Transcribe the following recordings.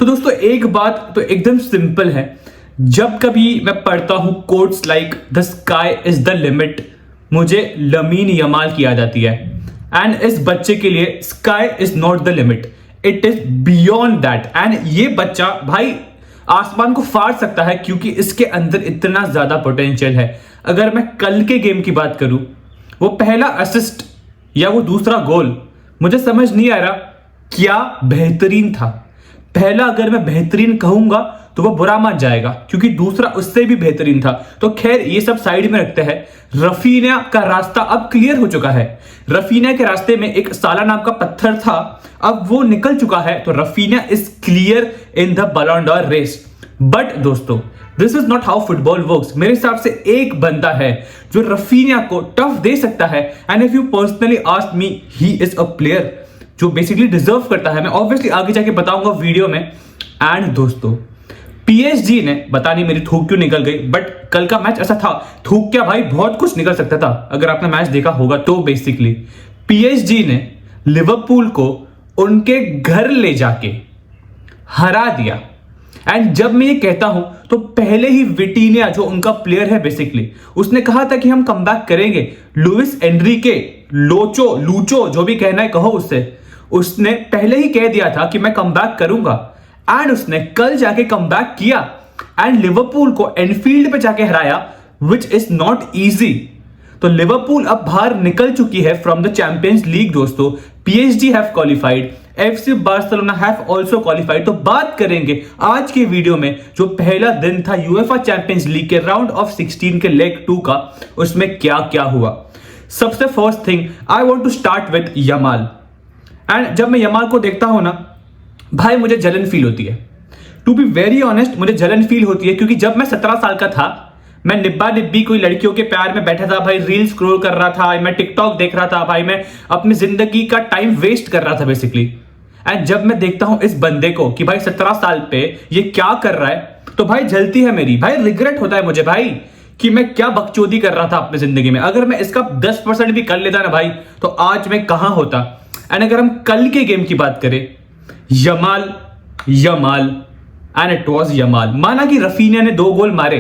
तो दोस्तों एक बात तो एकदम सिंपल है, जब कभी मैं पढ़ता हूं quotes like the sky is the limit, मुझे लमीन यमाल की याद आती है। एंड इस बच्चे के लिए sky is not the limit, it is beyond that. And ये बच्चा भाई आसमान को फाड़ सकता है क्योंकि इसके अंदर इतना ज्यादा पोटेंशियल है। अगर मैं कल के गेम की बात करूं, वो पहला असिस्ट या वो दूसरा गोल मुझे समझ नहीं आ रहा क्या बेहतरीन था। पहला अगर मैं बेहतरीन कहूंगा तो वो बुरा मान जाएगा क्योंकि दूसरा उससे भी बेहतरीन था। तो खैर ये सब साइड में रखते हैं। रफीना का रास्ता अब क्लियर हो चुका है। रफीना के रास्ते में एक साला नाम का पत्थर था, अब वो निकल चुका है। तो Raphinha is clear in the Ballon d'Or race. But दोस्तों this is not how football works. मेरे हिसाब से एक बंदा है जो रफीना को टफ दे सकता है। And if you personally ask me, he is a player जो बेसिकली डिजर्व करता है। मैं ऑब्वियसली आगे जाके बताऊंगा वीडियो में। एंड दोस्तों पीएसजी ने, पता नहीं मेरी थूक क्यों निकल गई, बट कल का मैच ऐसा था, थूक क्या भाई बहुत कुछ निकल सकता था अगर आपने मैच देखा होगा तो। बेसिकली पीएसजी ने लिवरपूल को उनके घर ले जाके हरा दिया। एंड जब मैं ये कहता हूं तो पहले ही विटीनिया जो उनका प्लेयर है बेसिकली, उसने कहा था कि हम कमबैक करेंगे। लुइस एनरिके, लूचो जो भी कहना है कहो उससे, उसने पहले ही कह दिया था कि मैं कमबैक करूंगा। एंड उसने कल जाके कमबैक किया एंड लिवरपूल को एनफील्ड पे जाके हराया, विच इज नॉट इजी। तो लिवरपूल अब बाहर निकल चुकी है फ्रॉम द चैंपियंस लीग दोस्तों। PSG have qualified, FC Barcelona have also qualified. तो बात करेंगे आज के वीडियो में जो पहला दिन था यूएफा चैंपियंस लीग के राउंड ऑफ 16 के लेग 2 का, उसमें क्या क्या हुआ। सबसे first thing I want to start with Yamal. And जब मैं यमाल को देखता हूं ना भाई, मुझे जलन फील होती है। टू बी वेरी ऑनेस्ट, मुझे जलन फील होती है क्योंकि जब मैं 17 साल का था, मैं निब्बा निब्बी कोई लड़कियों के प्यार में बैठा था भाई, रील स्क्रॉल कर रहा था, मैं टिकटॉक देख रहा था भाई, मैं अपनी जिंदगी का टाइम वेस्ट कर रहा था बेसिकली। एंड जब मैं देखता हूं इस बंदे को कि भाई 17 साल पे ये क्या कर रहा है, तो भाई जलती है मेरी, भाई रिग्रेट होता है मुझे भाई कि मैं क्या बकचोदी कर रहा था अपनी जिंदगी में। अगर मैं इसका 10% भी कर लेता ना भाई, तो आज मैं कहां होता। एंड अगर हम कल के गेम की बात करें, Yamal and it was Yamal. माना कि रफीनिया ने 2 गोल मारे,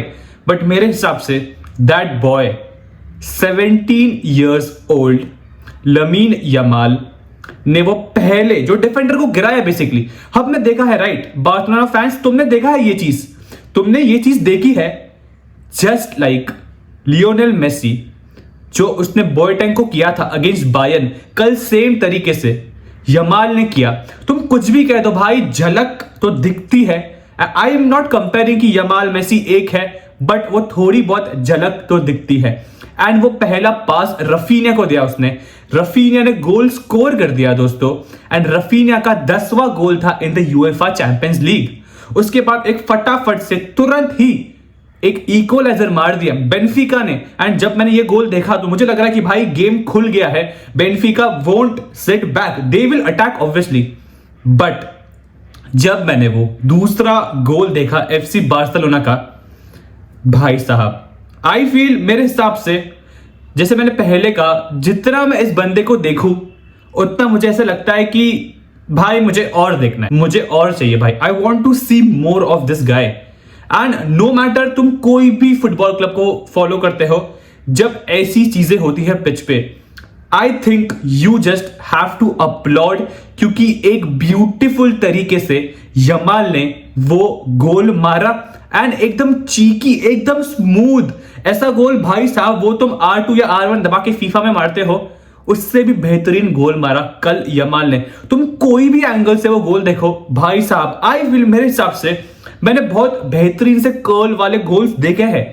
बट मेरे हिसाब से that boy 17 years old Lamine Yamal ने वो पहले जो डिफेंडर को गिराया बेसिकली, हमने देखा है राइट बार्सिलोना फैंस, तुमने देखा है ये चीज, तुमने ये चीज देखी है। जस्ट लाइक लियोनेल मेसी जो उसने बोयटेंग को किया था अगेंस्ट बायर्न, कल सेम तरीके से यमाल ने किया। तुम कुछ भी कह दो भाई, झलक तो दिखती है। आई एम नॉट कंपेयरिंग कि यमाल मेसी एक है, बट वो थोड़ी बहुत झलक तो दिखती है। एंड वो पहला पास रफीनिया को दिया उसने, रफीनिया ने गोल स्कोर कर दिया दोस्तों। एंड रफीनिया का 10वां गोल था in the UEFA champions league. उसके बाद एक फटाफट से तुरंत ही एक इक्वलाइजर मार दिया बेनफिका ने। एंड जब मैंने ये गोल देखा तो मुझे लग रहा है कि भाई गेम खुल गया है, Benfica won't sit back, they will attack obviously. But जब मैंने वो दूसरा गोल देखा एफसी बार्सिलोना का, भाई साहब आई फील, मेरे हिसाब से जैसे मैंने पहले कहा, जितना मैं इस बंदे को देखूं उतना मुझे ऐसा लगता है कि भाई मुझे और देखना है, मुझे और चाहिए भाई। I want to see more of this guy. And no matter तुम कोई भी फुटबॉल क्लब को फॉलो करते हो, जब ऐसी चीजें होती है पिच पे, I think you just have to upload, क्योंकि एक ब्यूटीफुल तरीके से यमाल ने वो गोल मारा। एंड एकदम चीकी, एकदम स्मूथ ऐसा गोल भाई साहब, वो तुम R2 या R1 दबा के फीफा में मारते हो, उससे भी बेहतरीन गोल मारा कल यमाल ने। तुम कोई भी एंगल से वो गोल देखो भाई साहब, आई विल, मेरे हिसाब से मैंने बहुत बेहतरीन से कर्ल वाले गोल्स देखे हैं,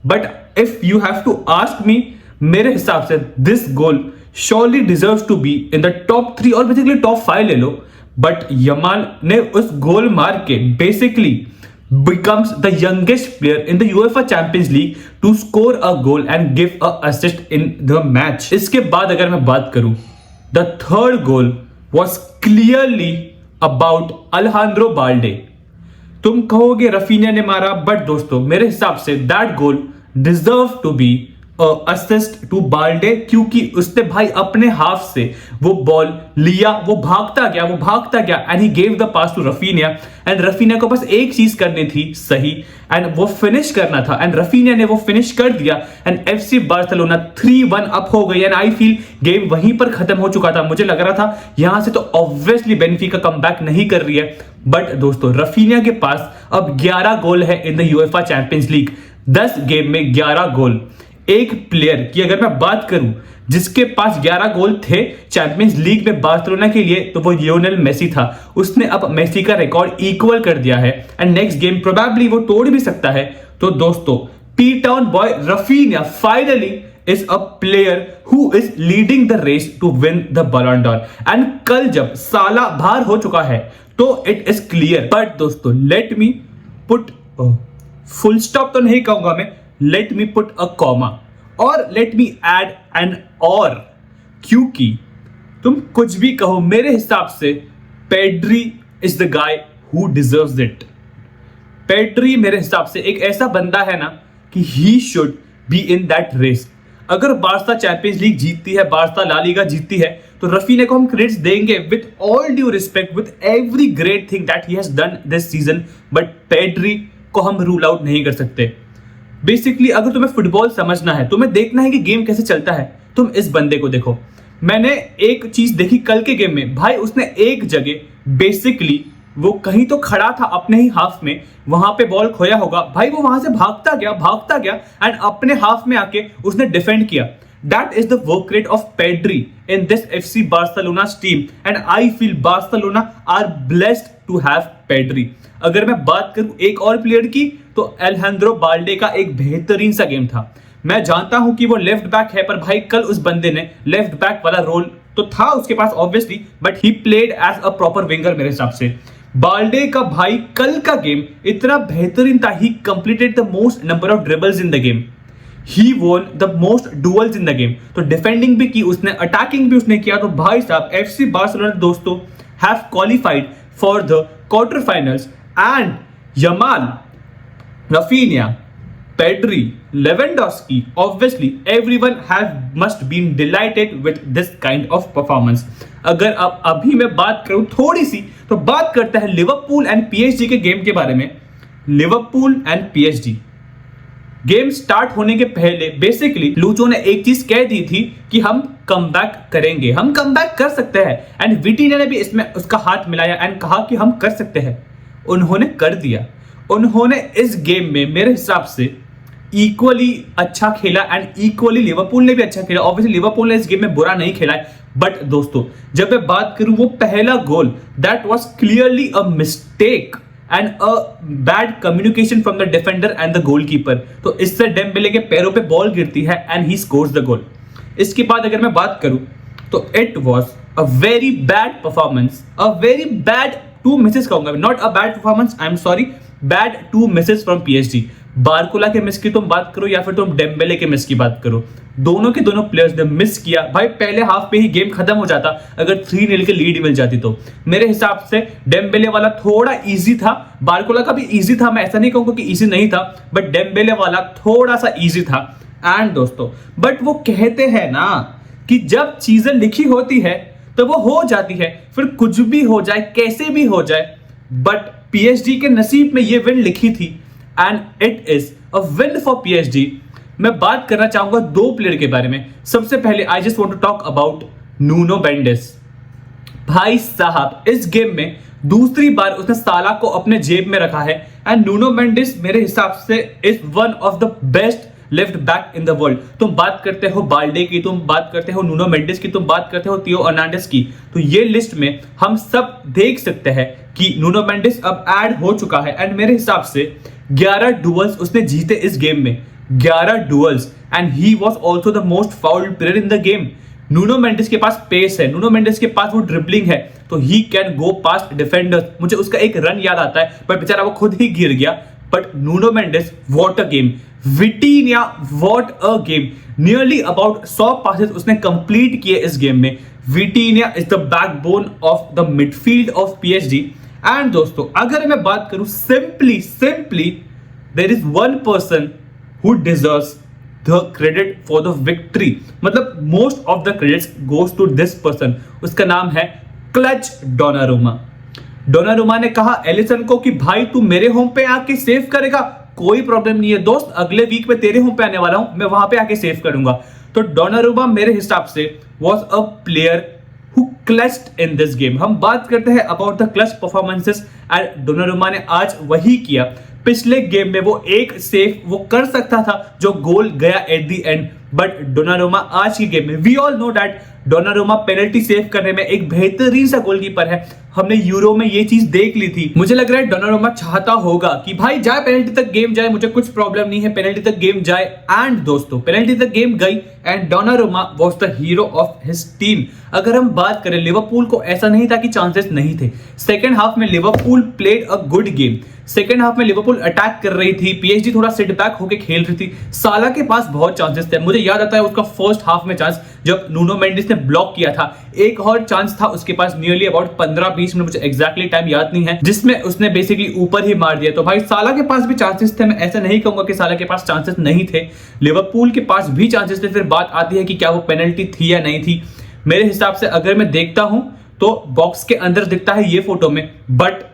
but if you have to ask me, मेरे हिसाब से this goal surely deserves to be in the top 3 और बेसिकली टॉप 5 ले लो। बट यमाल ने उस गोल मार के basically becomes the youngest player in the UEFA Champions League to score a goal and give a assist in the match. इसके बाद अगर मैं बात करूं, the third goal was clearly about Alejandro Balde. तुम कहोगे रफीनिया ने मारा, बट दोस्तों मेरे हिसाब से that goal deserve to be assist to Balde, क्योंकि उसने भाई अपने हाफ से वो बॉल लिया, वो भागता गया and he gave the pass to Raphinha, and Raphinha को बस एक चीज करनी थी सही, एंड वो फिनिश करना था, एंड रफीनिया ने वो फिनिश कर दिया, एंड एफसी बार्सिलोना 3-1 अप हो गई, एंड आई फील गेम वहीं पर खत्म हो चुका था। मुझे लग रहा था यहां से तो ऑब्वियसली बेनिफिका कमबैक नहीं कर रही है, बट दोस्तों रफीनिया के पास अब 11 गोल है in the UEFA champions league. 10 game में 11 गोल। एक प्लेयर की अगर मैं बात करूं जिसके पास 11 गोल थे चैंपियंस लीग में बार्सिलोना के लिए, तो वो लियोनेल मेसी था। उसने अब मेसी का रिकॉर्ड इक्वल कर दिया है, एंड नेक्स्ट गेम प्रोबेबली वो तोड़ भी सकता है। तो दोस्तों P town boy Raphinha finally is a player who is leading the race to win the Ballon d'Or, and कल जब साला बाहर हो चुका है तो इट इज क्लियर। बट दोस्तों let me put full stop तो नहीं कहूंगा मैं, let me put a comma और let me add an or, क्योंकि तुम कुछ भी कहो मेरे हिसाब से Pedri is the guy who deserves it. Pedri मेरे हिसाब से एक ऐसा बंदा है ना कि he should be in that race. अगर बार्सा चैंपियंस लीग जीतती है, बार्सा ला लीगा जीतती है, तो रफीने को हम क्रेडिट्स देंगे with all due respect, with every great thing that he has done this season, but Pedri को हम रूल आउट नहीं कर सकते। बेसिकली अगर तुम्हें फुटबॉल समझना है, तुम्हें देखना है कि गेम कैसे चलता है, तुम इस बंदे को देखो। मैंने एक चीज देखी कल के गेम में, भाई उसने एक जगह बेसिकली वो कहीं तो खड़ा था अपने ही हाफ में, वहां पे बॉल खोया होगा, भाई वो वहां से भागता गया एंड अपने हाफ में आके उसने डिफेंड किया। That is the work rate of Pedri in this FC Barcelona's team, and I feel Barcelona are blessed to have Pedri. अगर मैं बात करूं एक और प्लेयर की, तो एलेजांद्रो बाल्डे का एक बेहतरीन सा गेम था। मैं जानता हूं कि वो लेफ्ट बैक है, पर भाई कल उस बंदे ने लेफ्ट बैक वाला रोल तो था उसके पास obviously, but he played as a proper winger मेरे हिसाब से। बाल्डे का भाई कल का गेम इतना बेहतरीन था, ही completed the most number of dribbles in the game, he won the most duels in the game. तो डिफेंडिंग भी की उसने, अटैकिंग भी उसने किया। तो भाई साहब एफसी बार्सिलोना दोस्तों have qualified for the quarter finals, and Yamal, Raphinha, Pedri, Lewandowski, obviously everyone have must been delighted with this kind of performance. अगर अब अभी मैं बात करूं थोड़ी सी, तो बात करता है लिवरपूल एंड पीएसजी के गेम के बारे में। Liverpool and PSG game start होने के पहले बेसिकली लूचो ने एक चीज कह दी थी कि हम कमबैक करेंगे, हम कमबैक कर सकते हैं, एंड विटिनिया ने भी इसमें उसका हाथ मिलाया एंड कहा कि हम कर सकते हैं। उन्होंने कर दिया। उन्होंने इस गेम में मेरे हिसाब से इक्वली अच्छा खेला, एंड इक्वली लिवरपूल ने भी अच्छा खेला। ऑब्वियसली लिवरपूल ने इस गेम में बुरा नहीं खेला है, बट दोस्तों जब मैं बात करूं वो पहला goal that was clearly a mistake and a bad communication from the defender and the goalkeeper. तो इससे डेम्बेले के पैरों पे बॉल गिरती है and he scores the goal. इसके बाद अगर मैं बात करूं तो it was a very bad performance, a very bad 2 misses कहूंगा, not a bad performance, I am sorry, bad 2 misses from PSG. Barcola के मिस की तुम बात करो या फिर तुम डेम्बेले के मिस की बात करो, दोनों के दोनों प्लेयर्स ने मिस किया। भाई पहले हाफ पे ही गेम खत्म हो जाता अगर 3-0 की लीड मिल जाती तो। मेरे हिसाब से डेम्बेले वाला थोड़ा इजी था, बारकोला का भी इजी था, मैं ऐसा नहीं कहूंगा कि इजी नहीं था, बट डेम्बेले वाला थोड़ा सा इजी था। एंड दोस्तों बट वो कहते हैं ना कि जब चीजें लिखी होती है तो वो हो जाती है, फिर कुछ भी हो जाए, कैसे भी हो जाए, बट पीएसजी के नसीब में ये विन लिखी थी and it is a win for PSG. मैं बात करना चाहूंगा 2 प्लेयर के बारे में। सबसे पहले I just want to talk about Nuno Mendes. भाई साहब इस गेम में दूसरी बार उसने साला को अपने जेब में रखा है, एंड नूनो मेंडिस मेरे हिसाब से is one of the best left back in the world. तुम बात करते हो बाल्डे की, तुम बात करते हो नूनो मेंडिस की, तुम बात करते हो थियो हर्नांडेज की, तो ये लिस्ट में हम सब देख सकते हैं कि नूनो मेंडिस अब ऐड हो चुका है। एंड मेरे हिसाब से 11 डुअल्स उसने जीते इस गेम में, 11 duels, and he was also the most fouled player in the game. Nuno Mendes के पास पेस है, नूनो मेंडिस के पास वो ड्रिबलिंग है, तो he can go past defenders. मुझे उसका एक रन याद आता है, पर बेचारा वो खुद ही गिर गया। But Nuno Mendes what a game, Vitinha what a game, nearly about 100 passes उसने कंप्लीट किए इस गेम में। Vitinha is the backbone of the midfield of PSG. And दोस्तों अगर मैं बात करूं simply there is one person who deserves the credit for the victory, मतलब most of the credits goes to this person. उसका नाम है क्लच डोनारुमा। डोनारुमा ने कहा एलिसन को कि भाई तू मेरे होम पे आके सेव करेगा, कोई प्रॉब्लम नहीं है दोस्त, अगले वीक में तेरे होम पे आने वाला हूं, मैं वहां पे आके सेव करूंगा। तो डोनारुमा मेरे हिसाब से was a player who clutched in this game. हम बात करते हैं about the clutch performances and Donnarumma ने आज वही किया। पिछले गेम में वो एक सेव वो कर सकता था जो गोल गया at the end, but Donnarumma आज की गेम में we all know that Donnarumma penalty save करने में एक बेहतरीन सा गोलकीपर है। हमने यूरो में ये चीज देख ली थी। मुझे लग रहा है डोनारुमा चाहता होगा कि भाई जाए पेनल्टी तक गेम जाए, मुझे कुछ प्रॉब्लम नहीं है, पेनल्टी तक गेम जाए। एंड दोस्तों पेनल्टी तक गेम गई and Donnarumma was the hero of his team. अगर हम बात करें लिवरपूल को ऐसा नहीं था कि चांसेस नहीं थे। सेकंड हाफ में Liverpool played a good game. Second half में लिवरपूल अटैक कर रही थी, पीएसजी थोड़ा सिट बैक होकर खेल रही थी। साला के पास बहुत चांसेस थे। मुझे याद आता है उसका फर्स्ट हाफ में चांस जब नूनो मेंडिस ने ब्लॉक किया था, एक और चांस था उसके पास नियरली अबाउट 15-20 मिनट, मुझे एग्जैक्टली टाइम याद नहीं है, जिसमें उसने बेसिकली ऊपर ही मार दिया। तो भाई साला के पास भी चांसेस थे, मैं ऐसा नहीं कहूंगा कि साला के पास चांसेस नहीं थे, लिवरपूल के पास भी चांसेस थे। फिर बात आती है कि क्या वो पेनल्टी थी या नहीं थी। मेरे हिसाब से अगर मैं देखता हूं तो बॉक्स के अंदर दिखता है ये फोटो में, बट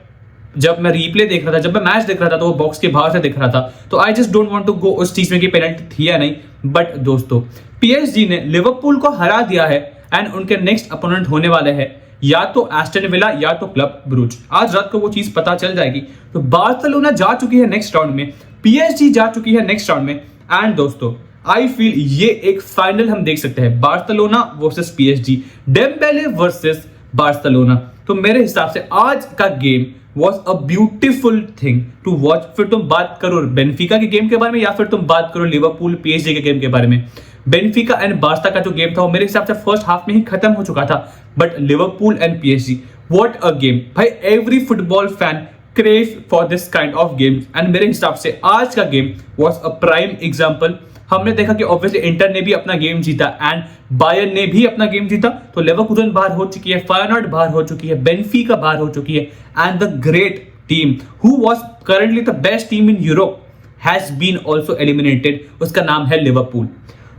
जब मैं रीप्ले देख रहा था, जब मैं मैच देख रहा था तो वो बॉक्स के बाहर से दिख रहा था। तो I just don't want to go उस चीज में कि पेनल्टी थी या नहीं। बट दोस्तों पीएसजी ने लिवरपूल को हरा दिया है एंड उनके नेक्स्ट अपोनेंट होने वाले हैं या तो एस्टन विला या तो क्लब ब्रूज। आज रात को वो चीज पता चल जाएगी। तो बार्सिलोना जा चुकी है नेक्स्ट राउंड में, पीएसजी जा चुकी है नेक्स्ट राउंड में। एंड दोस्तों आई फील ये एक फाइनल हम देख सकते हैं, Barcelona versus PSG, Dembélé versus Barcelona. तो मेरे हिसाब से आज का game was a beautiful thing to watch। फिर तुम बात करो बेनफिका के गेम के बारे में या फिर तुम बात करो लिवरपूल पीएसजी के गेम के बारे में। बेनफिका एंड बार्सा का जो गेम था वो मेरे हिसाब से फर्स्ट हाफ में ही खत्म हो चुका था, but Liverpool and PSG what a game. भाई every football fan crave for this kind of game and मेरे हिसाब से आज का game was a prime example. हमने देखा कि ऑब्वियसली इंटर ने भी अपना गेम जीता एंड बायर्न ने भी अपना गेम जीता, तो लेवरकुसेन बाहर हो चुकी है, फायनॉर्ड बाहर हो चुकी है, बेनफिका बाहर हो चुकी है and the great team who was currently the best team in Europe has been also eliminated. उसका नाम है लिवरपूल।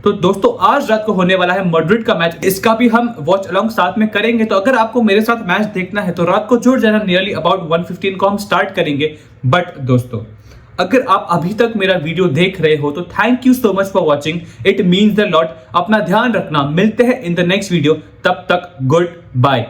तो दोस्तों आज रात को होने वाला है मैड्रिड का मैच, इसका भी हम वॉच अलोंग साथ में करेंगे। तो अगर आपको मेरे साथ मैच देखना है तो रात को जुड़ जाना, नियरली अबाउट 1:15 को हम स्टार्ट करेंगे। बट दोस्तों अगर आप अभी तक मेरा वीडियो देख रहे हो तो thank you so much for watching, it means the lot. अपना ध्यान रखना, मिलते हैं इन द नेक्स्ट वीडियो, तब तक गुड बाय।